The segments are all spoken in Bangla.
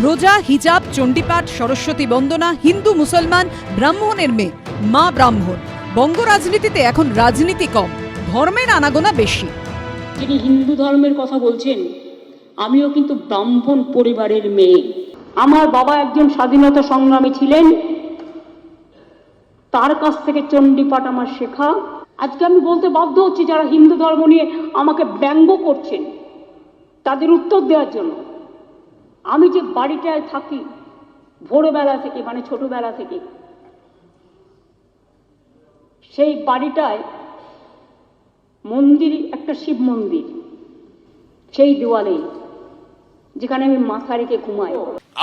রোজা, হিজাব, চণ্ডীপাঠ, সরস্বতী বন্দনা, হিন্দু মুসলমান, ব্রাহ্মণের মেয়ে, মা ব্রাহ্মণ। বঙ্গ রাজনীতিতে এখন রাজনীতি কম, ধর্মের আনাগোনা বেশি। যিনি হিন্দু ধর্মের কথা বলছেন, আমিও কিন্তু ব্রাহ্মণ পরিবারের মেয়ে। আমার বাবা একজন স্বাধীনতা সংগ্রামী ছিলেন, তার কাছ থেকে চণ্ডীপাঠ আমার শেখা। আজকে আমি বলতে বাধ্য হচ্ছি, যারা হিন্দু ধর্ম নিয়ে আমাকে ব্যঙ্গ করছেন তাদের উত্তর দেওয়ার জন্য, আমি যে বাড়িটায় থাকি ভোরবেলা থেকে, মানে ছোটবেলা থেকে, সেই বাড়িটায় মন্দির, একটা শিব মন্দির, সেই দেওয়ালে যেখানে আমি মাথা রেখে ঘুমাই।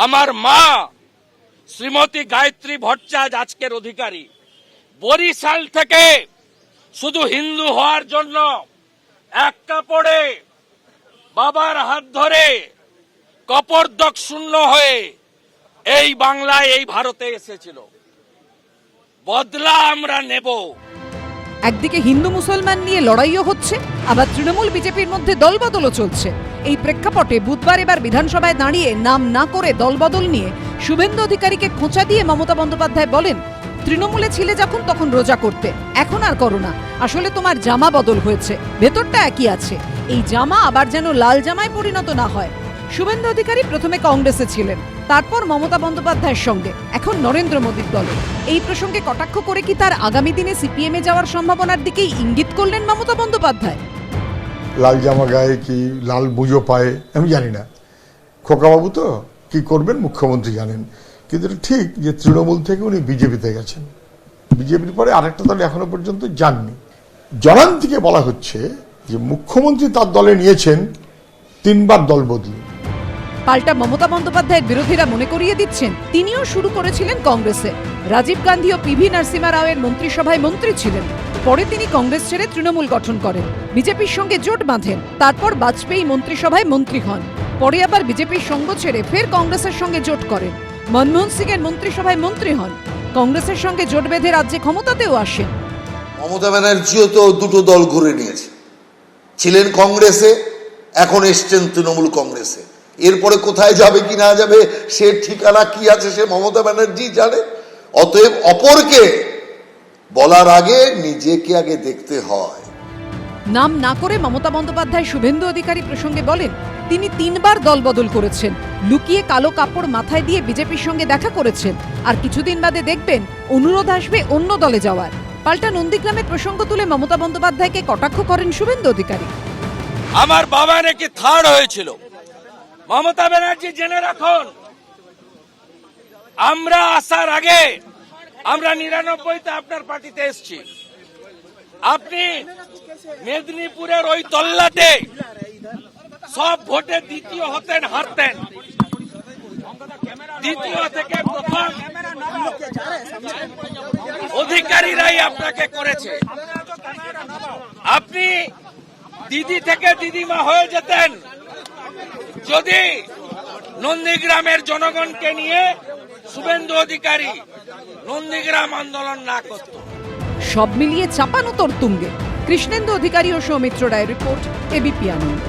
আমার মা শ্রীমতী গায়ত্রী ভট্টাচার্য আজকের অধিকারী বরিশাল থেকে শুধু হিন্দু হওয়ার জন্য এক কাপড়ে বাবার হাত ধরে কপর্দক শূন্য হয়ে এই বাংলায়, এই ভারতে এসেছিল। বদলা আমরা নেব। একদিকে হিন্দু মুসলমান নিয়ে লড়াইও হচ্ছে, আবার তৃণমূল বিজেপির মধ্যে দলবদলও চলছে। এই প্রেক্ষাপটে বুধবার এবার বিধানসভায় দাঁড়িয়ে নাম না করে দলবদল নিয়ে শুভেন্দু অধিকারীকে খোঁচা দিয়ে মমতা বন্দ্যোপাধ্যায় বলেন, তৃণমূলে ছিলে যখন তখন রোজা করতে, এখন আর করো না। আসলে তোমার জামা বদল হয়েছে, ভেতরটা একই আছে। এই জামা আবার যেন লাল জামায় পরিণত না হয়। শুভেন্দু অধিকারী প্রথমে কংগ্রেসে ছিলেন, তারপর মমতা বন্দ্যোপাধ্যায়ের সঙ্গে, এখন নরেন্দ্র মোদীর দলে। এই প্রসঙ্গে কটাক্ষ করে কি তার আগামী দিনে সিপিএমে যাওয়ার সম্ভাবনার দিকেই ইঙ্গিত করলেন মমতা বন্দ্যোপাধ্যায়? লাল জামা গায়ে কি লাল বুজো পায়ে আমি জানি না, খোকাবাবু তো কি করবেন মুখ্যমন্ত্রী জানেন। কিন্তু এটা ঠিক যে তৃণমূল থেকে উনি বিজেপিতে গেছেন, বিজেপির পরে আরেকটা দল এখনো পর্যন্ত যাননি। জনান থেকে বলা হচ্ছে যে মুখ্যমন্ত্রী তার দলে নিয়েছেন 3 বার দল বদলি। পাল্টা মমতা বন্দ্যোপাধ্যায়ের বিরোধীরা মনে করিয়ে দিচ্ছেন, তিনিও শুরু করেছিলেন কংগ্রেসে। রাজীব গান্ধী ও পিভি নরসিমহা রাওয়ের মন্ত্রিসভায় মন্ত্রী ছিলেন। পরে তিনি কংগ্রেস ছেড়ে তৃণমূল গঠন করেন, বিজেপির সঙ্গে জোট বাঁধেন। তারপর বাজপেয়ী মন্ত্রিসভায় মন্ত্রী হন। পরে আবার বিজেপির সঙ্গ ছেড়ে ফের কংগ্রেসের সঙ্গে জোট করেন। মনমোহন সিং এর মন্ত্রিসভায় মন্ত্রী হন। কংগ্রেসের সঙ্গে জোট বেঁধে রাজ্যে ক্ষমতাতেও আসেন। মমতা ব্যানার্জিও তো দুটো দল ঘুরে নিয়েছে, ছিলেন কংগ্রেসে, এখন এসছেন তৃণমূল কংগ্রেসে। এরপরে কোথায় যাবে কি না যাবে সে ঠিকানা কি আছে সে মমতা ব্যানার্জি জানে। অতএব অপরকে বলার আগে নিজেকে আগে দেখতে হয়। নাম না করে মমতা বন্দ্যোপাধ্যায় শুভেন্দু অধিকারী প্রসঙ্গে বলেন, তিনি 3 বার দল বদল করেছেন, লুকিয়ে কালো কাপড় মাথায় দিয়ে বিজেপির সঙ্গে দেখা করেছেন। আর কিছুদিন বাদে দেখবেন অনুরোধ আসবে অন্য দলে যাওয়ার। পাল্টা নন্দীগ্রামের প্রসঙ্গ তুলে মমতা বন্দ্যোপাধ্যায়কে কটাক্ষ করেন শুভেন্দু অধিকারী। আমার বাবা নাকি 3rd হয়েছিল। মমতা ব্যানার্জি জেনে রাখুন, আমরা আসার আগে আমরা 99তে আপনার পার্টিতে এসেছি। আপনি মেদিনীপুরের ওই তল্লাটে সব ভোটে দ্বিতীয় হতেন, হারতেন। দ্বিতীয় থেকে প্রথম অধিকারীরাই আপনাকে করেছে। আপনি দিদি থেকে দিদিমা হয়ে যেতেন যদি নন্দীগ্রামের জনগণকে নিয়ে শুভেন্দু অধিকারী নন্দীগ্রাম আন্দোলন না করত। সব মিলিয়ে চাপানো তোর তুঙ্গে। কৃষ্ণেন্দু অধিকারী ও সৌমিত্র রায়ের রিপোর্ট, এবিপি আনন্দ।